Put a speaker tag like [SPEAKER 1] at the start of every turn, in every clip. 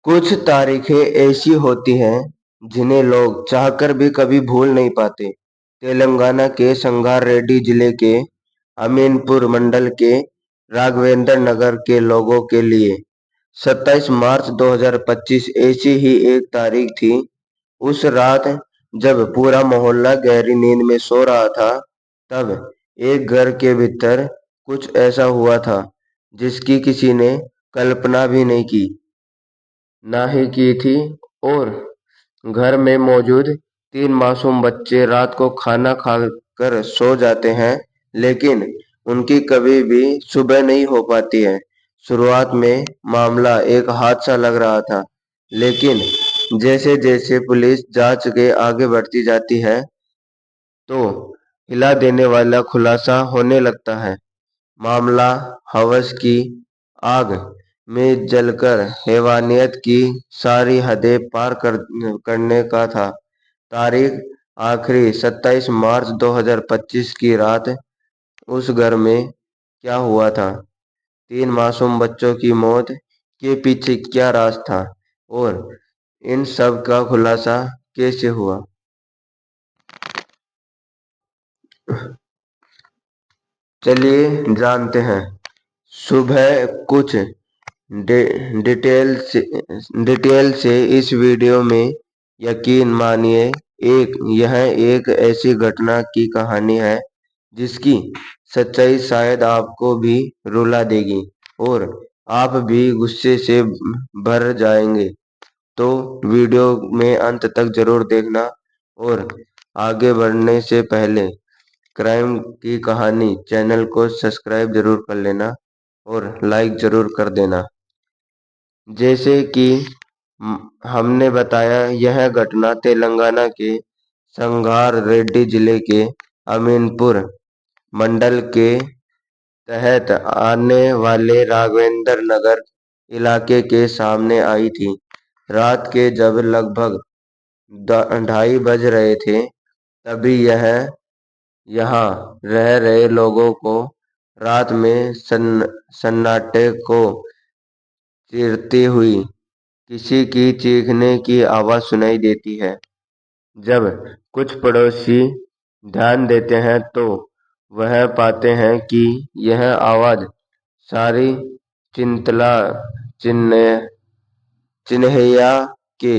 [SPEAKER 1] कुछ तारीखें ऐसी होती हैं जिन्हें लोग चाहकर भी कभी भूल नहीं पाते। तेलंगाना के संगारेड्डी जिले के अमीनपुर मंडल के राघवेंद्र नगर के लोगों के लिए 27 मार्च 2025 ऐसी ही एक तारीख थी। उस रात जब पूरा मोहल्ला गहरी नींद में सो रहा था, तब एक घर के भीतर कुछ ऐसा हुआ था जिसकी किसी ने कल्पना भी नहीं की ना ही की थी। और घर में मौजूद 3 मासूम बच्चे रात को खाना खाकर सो जाते हैं, लेकिन उनकी कभी भी सुबह नहीं हो पाती है। शुरुआत में मामला एक हादसा लग रहा था, लेकिन जैसे जैसे पुलिस जांच के आगे बढ़ती जाती है, तो हिला देने वाला खुलासा होने लगता है। मामला हवस की आग में जलकर हैवानियत की सारी हदें पार करने का था। तारीख आखिरी 27 मार्च 2025 की रात उस घर में क्या हुआ था, 3 मासूम बच्चों की मौत के पीछे क्या राज था, और इन सब का खुलासा कैसे हुआ। चलिए जानते हैं। सुबह कुछ डि- डिटेल से डिटेल से इस वीडियो में यकीन मानिए। यह एक ऐसी घटना की कहानी है जिसकी सच्चाई शायद आपको भी रुला देगी और आप भी गुस्से से भर जाएंगे। तो वीडियो में अंत तक जरूर देखना। और आगे बढ़ने से पहले क्राइम की कहानी चैनल को सब्सक्राइब जरूर कर लेना और लाइक जरूर कर देना। जैसे कि हमने बताया, यह घटना तेलंगाना के संगारेड्डी जिले के अमीनपुर मंडल के तहत आने वाले राघवेंद्र नगर इलाके के सामने आई थी। रात के जब लगभग 2:30 बज रहे थे, तभी यह यहाँ रह रहे लोगों को रात में सन्नाटे को चीरती हुई किसी की चीखने की आवाज सुनाई देती है। जब कुछ पड़ोसी ध्यान देते हैं तो वह पाते हैं कि यह आवाज सारी चिंतला चिन्ह चिन्हैया के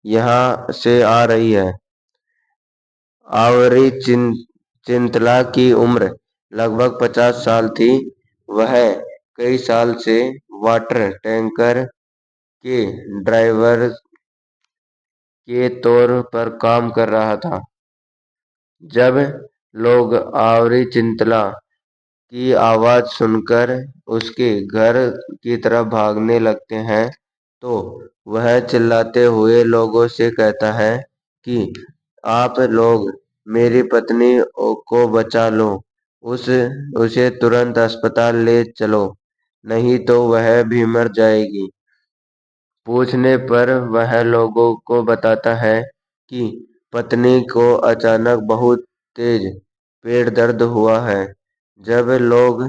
[SPEAKER 1] यहाँ से आ रही है। आवरी चिंतला की उम्र लगभग 50 साल थी। वह कई साल से वाटर टैंकर के ड्राइवर के तौर पर काम कर रहा था। जब लोग आवरी चिंतला की आवाज सुनकर उसके घर की तरफ भागने लगते हैं, तो वह चिल्लाते हुए लोगों से कहता है कि आप लोग मेरी पत्नी को बचा लो, उस उसे तुरंत अस्पताल ले चलो, नहीं तो वह भी मर जाएगी। पूछने पर वह लोगों को बताता है कि पत्नी को अचानक बहुत तेज पेट दर्द हुआ है। जब लोग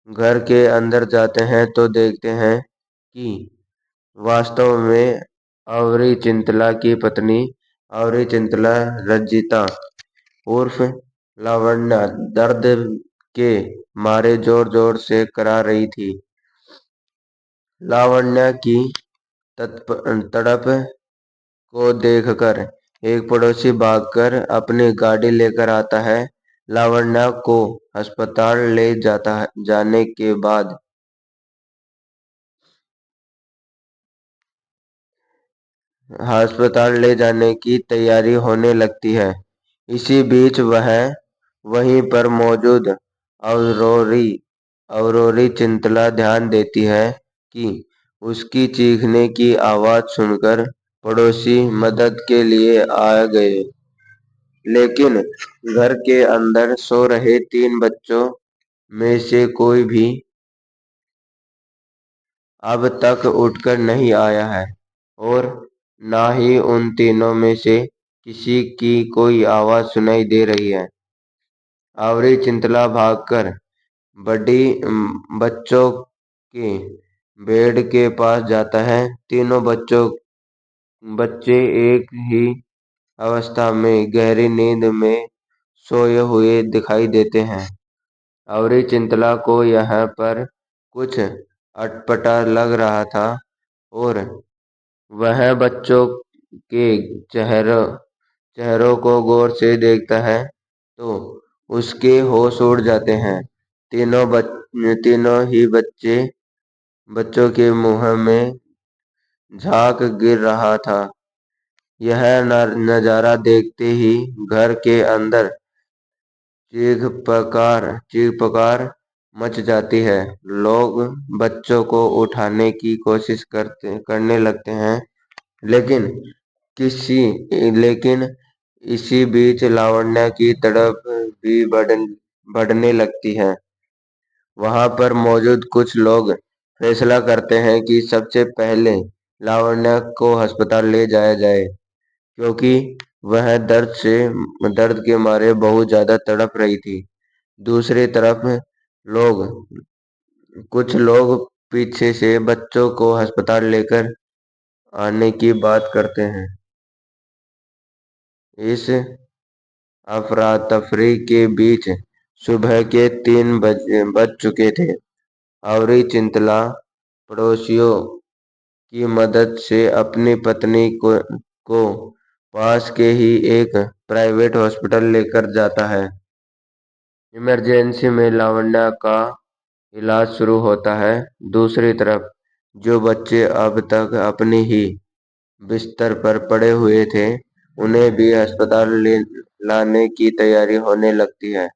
[SPEAKER 1] घर के अंदर जाते हैं तो देखते हैं कि वास्तव में अवरी चिंतला की पत्नी अवरी चिंतला रंजीता उर्फ लावण्या दर्द के मारे जोर जोर से करा रही थी। लावण्या की तड़प को देखकर एक पड़ोसी भागकर अपनी गाड़ी लेकर आता है। लावण्या को अस्पताल ले जाने के बाद अस्पताल ले जाने की तैयारी होने लगती है। इसी बीच वह वहीं पर मौजूद अवरोरी अवरोरी चिंतला ध्यान देती है कि उसकी चीखने की आवाज सुनकर पड़ोसी मदद के लिए आ गए, लेकिन घर के अंदर सो रहे 3 बच्चों में से कोई भी अब तक उठकर नहीं आया है और ना ही उन तीनों में से किसी की कोई आवाज सुनाई दे रही है। आवरी चिंतला भागकर बच्चों के बेड के पास जाता है। तीनों बच्चे एक ही अवस्था में गहरी नींद में सोए हुए दिखाई देते हैं। अवरी चिंतला को यहाँ पर कुछ अटपटा लग रहा था और वह बच्चों के चेहरों को गौर से देखता है तो उसके होश उड़ जाते हैं। तीनों ही बच्चों के मुंह में झाग गिर रहा था। यह नजारा देखते ही घर के अंदर चीख पुकार मच जाती है। लोग बच्चों को उठाने की कोशिश करने लगते हैं, लेकिन किसी लेकिन इसी बीच लावण्य की तड़प भी बढ़ने लगती है। वहां पर मौजूद कुछ लोग फैसला करते हैं कि सबसे पहले लावण्य को अस्पताल ले जाया जाए, क्योंकि वह दर्द के मारे बहुत ज्यादा तड़प रही थी। दूसरी तरफ लोग कुछ लोग पीछे से बच्चों को अस्पताल लेकर आने की बात करते हैं। इस अफरा-तफरी के बीच सुबह के 3 बज चुके थे। अवरी चिंतला पड़ोसियों की मदद से अपनी पत्नी को पास के ही एक प्राइवेट हॉस्पिटल लेकर जाता है। इमरजेंसी में लावण्य का इलाज शुरू होता है। दूसरी तरफ जो बच्चे अब तक अपनी ही बिस्तर पर पड़े हुए थे, उन्हें भी अस्पताल लाने की तैयारी होने लगती है।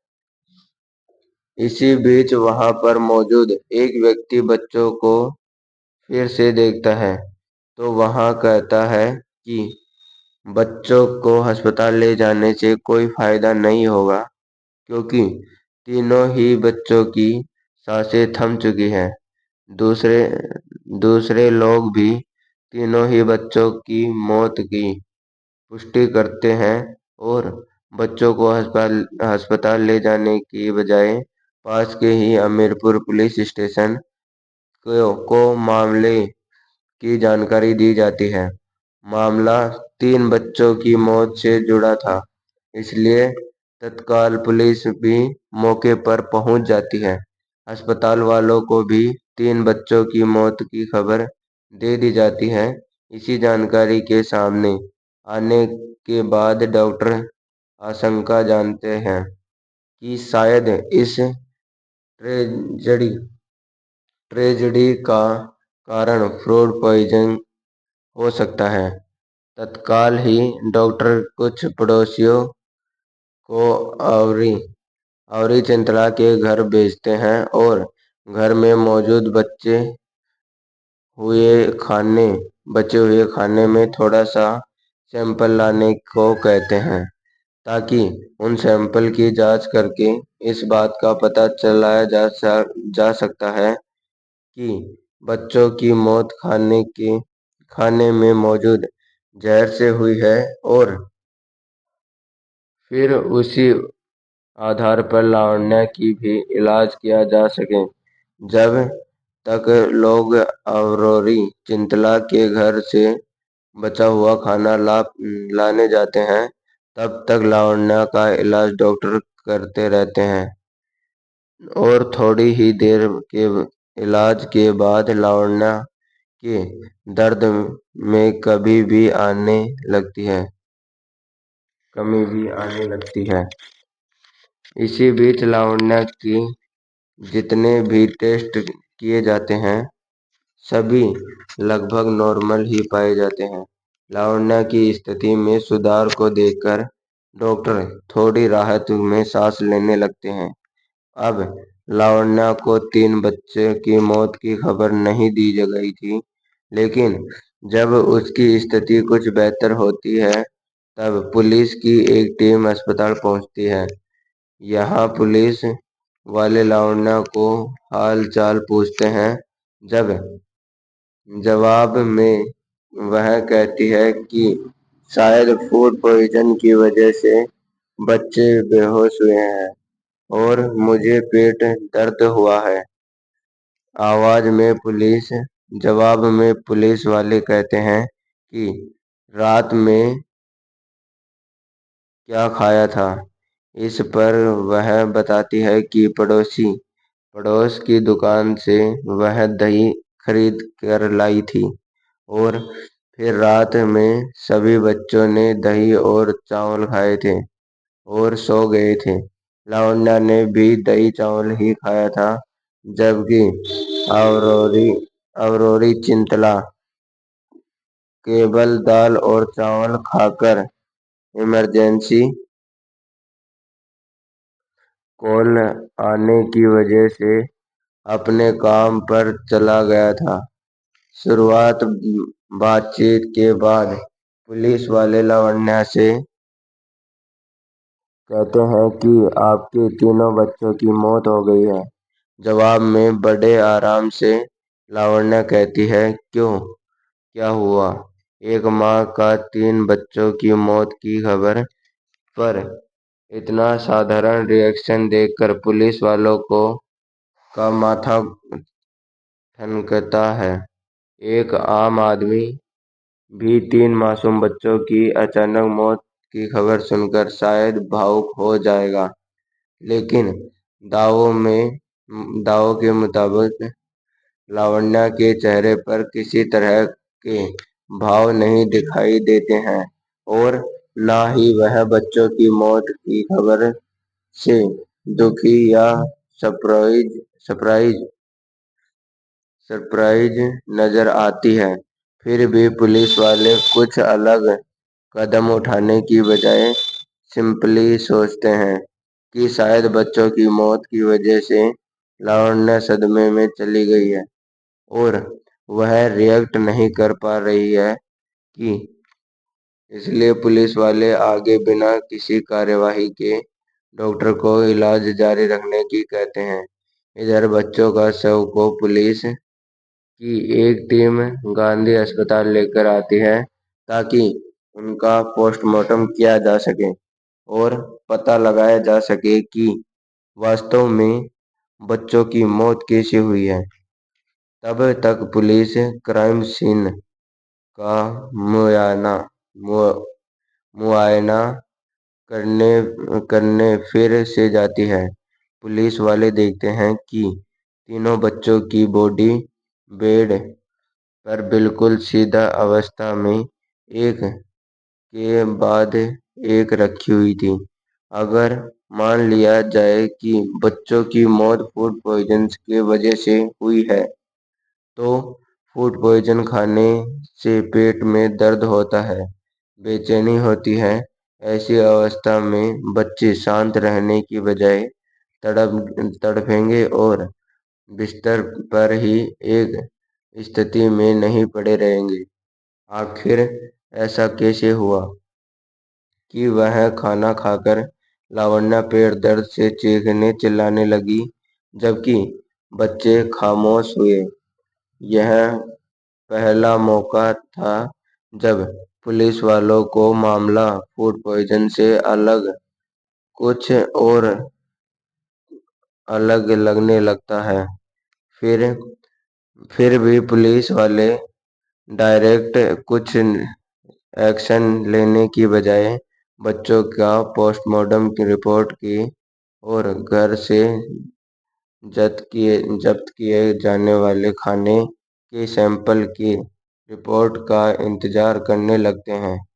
[SPEAKER 1] इसी बीच वहां पर मौजूद एक व्यक्ति बच्चों को फिर से देखता है तो वह कहता है कि बच्चों को अस्पताल ले जाने से कोई फायदा नहीं होगा, क्योंकि तीनों ही बच्चों की सांसें थम चुकी हैं। दूसरे दूसरे लोग भी तीनों ही बच्चों की मौत की पुष्टि करते हैं और बच्चों को अस्पताल ले जाने की बजाय पास के ही अमीरपुर पुलिस स्टेशन को मामले की जानकारी दी जाती है। मामला 3 बच्चों की मौत से जुड़ा था, इसलिए तत्काल पुलिस भी मौके पर पहुंच जाती है। अस्पताल वालों को भी 3 बच्चों की मौत की खबर दे दी जाती है। इसी जानकारी के सामने आने के बाद डॉक्टर आशंका जानते हैं कि शायद इस ट्रेजेडी ट्रेजेडी का कारण फूड पॉइजन हो सकता है। तत्काल ही डॉक्टर कुछ पड़ोसियों को अवरी चिंतला के घर भेजते हैं और घर में मौजूद बचे हुए खाने में थोड़ा सा सैंपल लाने को कहते हैं, ताकि उन सैंपल की जांच करके इस बात का पता चलाया जा सकता है कि बच्चों की मौत खाने में मौजूद जहर से हुई है, और फिर उसी आधार पर लावण्य की भी इलाज किया जा सके। जब तक लोग अवरोरी चिंतला के घर से बचा हुआ खाना लाने जाते हैं, तब तक लावण्य का इलाज डॉक्टर करते रहते हैं, और थोड़ी ही देर के इलाज के बाद लावण्य के दर्द में कमी भी आने लगती है। इसी बीच लावण्य की जितने भी टेस्ट किए जाते हैं, सभी लगभग नॉर्मल ही पाए जाते हैं। लावण्य की स्थिति में सुधार को देखकर डॉक्टर थोड़ी राहत में सांस लेने लगते हैं। अब लावण्य को 3 बच्चे की मौत की खबर नहीं दी गई थी, लेकिन जब उसकी स्थिति कुछ बेहतर होती है, तब पुलिस की एक टीम अस्पताल पहुंचती है। यहाँ पुलिस वाले लावण्य को हाल चाल पूछते हैं। जब जवाब में वह कहती है कि शायद फूड पॉइजन की वजह से बच्चे बेहोश हुए हैं और मुझे पेट दर्द हुआ है। जवाब में पुलिस वाले कहते हैं कि रात में क्या खाया था। इस पर वह बताती है कि पड़ोस की दुकान से वह दही खरीद कर लाई थी और फिर रात में सभी बच्चों ने दही और चावल खाए थे और सो गए थे। लावण्या ने भी दही चावल ही खाया था, जबकि अवरोरी अवरोरी चिंतला केवल दाल और चावल खाकर इमरजेंसी कॉल आने की वजह से अपने काम पर चला गया था। शुरुआत बातचीत के बाद पुलिस वाले लावण्या से कहते हैं कि आपके तीनों बच्चों की मौत हो गई है। जवाब में बड़े आराम से लावण्या कहती है, क्यों, क्या हुआ? एक माँ का 3 बच्चों की मौत की खबर पर इतना साधारण रिएक्शन देखकर पुलिस वालों को का माथा ठनकता है। एक आम आदमी भी 3 मासूम बच्चों की अचानक मौत की खबर सुनकर शायद भावुक हो जाएगा, लेकिन दावों के मुताबिक लावण्या के चेहरे पर किसी तरह के भाव नहीं दिखाई देते हैं और ना ही वह बच्चों की मौत की खबर से दुखी या सरप्राइज सरप्राइज सरप्राइज नजर आती है। फिर भी पुलिस वाले कुछ अलग कदम उठाने की बजाय सिंपली सोचते हैं कि शायद बच्चों की मौत की वजह से लावण्या सदमे में चली गई है और वह रिएक्ट नहीं कर पा रही है कि इसलिए पुलिस वाले आगे बिना किसी कार्यवाही के डॉक्टर को इलाज जारी रखने की कहते हैं। इधर बच्चों का शव को पुलिस की एक टीम गांधी अस्पताल लेकर आती है ताकि उनका पोस्टमार्टम किया जा सके और पता लगाया जा सके कि वास्तव में बच्चों की मौत कैसे हुई है। तब तक पुलिस क्राइम सीन का मुआयना मु- मुआयना करने करने फिर से जाती है। पुलिस वाले देखते हैं कि तीनों बच्चों की बॉडी बेड पर बिल्कुल सीधा अवस्था में एक के बाद एक रखी हुई थी। अगर मान लिया जाए कि बच्चों की मौत फूड पॉइजन की वजह से हुई है, तो फूड पॉइजन खाने से पेट में दर्द होता है, बेचैनी होती है। ऐसी अवस्था में बच्चे शांत रहने की बजाय तड़पेंगे और बिस्तर पर ही एक स्थिति में नहीं पड़े रहेंगे। आखिर ऐसा कैसे हुआ कि वह खाना खाकर लावण्या पेट दर्द से चीखने चिल्लाने लगी, जबकि बच्चे खामोश हुए? यह पहला मौका था जब पुलिस वालों को मामला फूड पॉइजन से अलग कुछ और अलग लगने लगता है। फिर फिर भी पुलिस वाले डायरेक्ट कुछ एक्शन लेने की बजाय बच्चों का पोस्टमार्टम की रिपोर्ट की और घर से जब्त किए जाने वाले खाने के सैंपल की रिपोर्ट का इंतजार करने लगते हैं।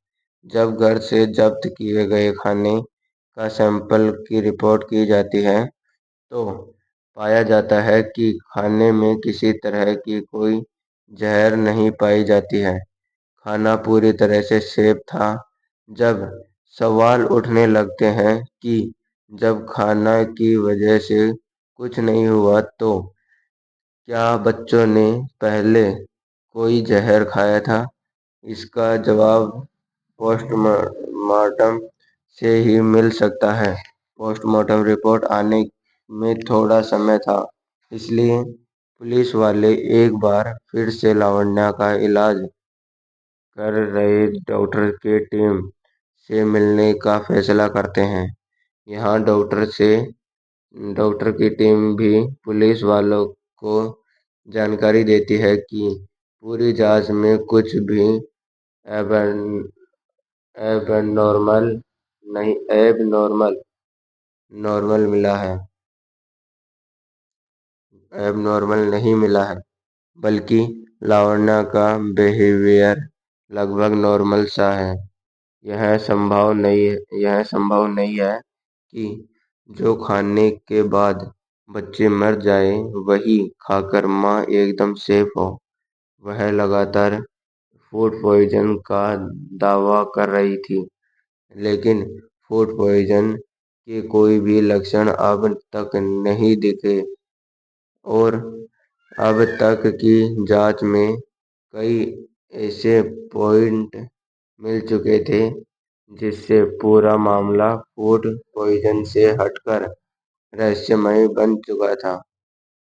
[SPEAKER 1] जब घर से जब्त किए गए खाने का सैंपल की रिपोर्ट की जाती है, तो पाया जाता है कि खाने में किसी तरह की कोई जहर नहीं पाई जाती है। खाना पूरी तरह से सेफ था। जब सवाल उठने लगते हैं कि जब खाना की वजह से कुछ नहीं हुआ, तो क्या बच्चों ने पहले कोई जहर खाया था? इसका जवाब पोस्टमार्टम से ही मिल सकता है। पोस्टमार्टम रिपोर्ट आने में थोड़ा समय था, इसलिए पुलिस वाले एक बार फिर से लावण्या का इलाज कर रहे डॉक्टर से मिलने का फैसला करते हैं। यहाँ डॉक्टर की टीम भी पुलिस वालों को जानकारी देती है कि पूरी जांच में कुछ भी एबनॉर्मल नॉर्मल मिला है एबनॉर्मल नहीं मिला है, बल्कि लावण्या का बिहेवियर लगभग नॉर्मल सा है। यह संभव नहीं है कि जो खाने के बाद बच्चे मर जाए वही खाकर माँ एकदम सेफ हो। वह लगातार फूड पॉइजन का दावा कर रही थी, लेकिन फूड पॉइजन के कोई भी लक्षण अब तक नहीं दिखे और अब तक की जांच में कई ऐसे पॉइंट मिल चुके थे जिससे पूरा मामला फूड पॉइजन से हटकर रहस्यमय बन चुका था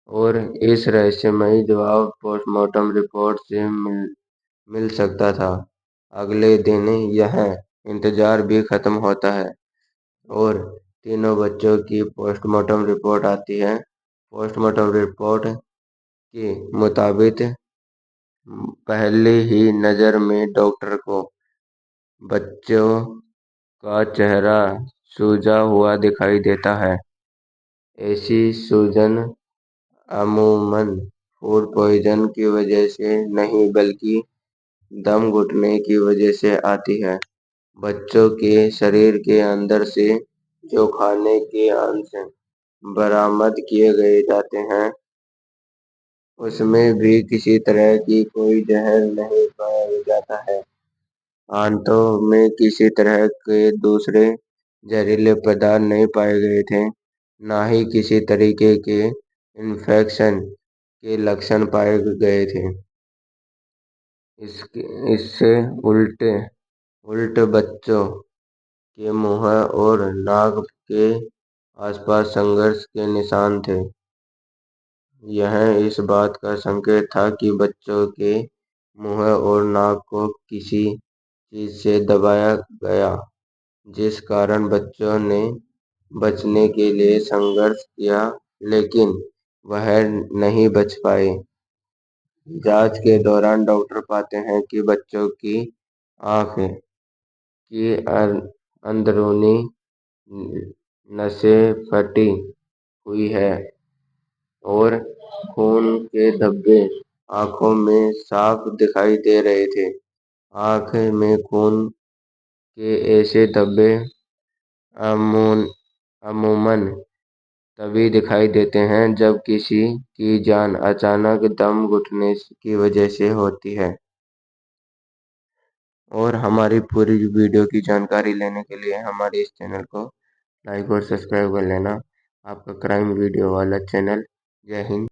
[SPEAKER 1] और इस रहस्यमयी जवाब पोस्टमार्टम रिपोर्ट से मिल सकता था। अगले दिन यह इंतजार भी खत्म होता है और तीनों बच्चों की पोस्टमार्टम रिपोर्ट आती है। पोस्टमार्टम रिपोर्ट के मुताबिक पहली ही नज़र में डॉक्टर को बच्चों का चेहरा सूजा हुआ दिखाई देता है। ऐसी सूजन अमूमन फूड पॉइजन की वजह से नहीं, बल्कि दम घुटने की वजह से आती है। बच्चों के शरीर के अंदर से जो खाने के अंश बरामद किए गए जाते हैं, उसमें भी किसी तरह की कोई जहर नहीं पाया जाता है। आंतों में किसी तरह के दूसरे जहरीले पदार्थ नहीं पाए गए थे, ना ही किसी तरीके के इन्फेक्शन के लक्षण पाए गए थे। इससे उल्ट बच्चों के मुंह और नाक के आसपास संघर्ष के निशान थे। यह इस बात का संकेत था कि बच्चों के मुंह और नाक को किसी चीज से दबाया गया, जिस कारण बच्चों ने बचने के लिए संघर्ष किया, लेकिन वह नहीं बच पाए। जांच के दौरान डॉक्टर पाते हैं कि बच्चों की आंख की अंदरूनी नसें फटी हुई है और खून के धब्बे आंखों में साफ दिखाई दे रहे थे। आंख में खून के ऐसे धब्बे अमूमन तभी दिखाई देते हैं जब किसी की जान अचानक दम घुटने की वजह से होती है। और हमारी पूरी वीडियो की जानकारी लेने के लिए हमारे इस चैनल को लाइक और सब्सक्राइब कर लेना। आपका क्राइम वीडियो वाला चैनल। जय हिंद।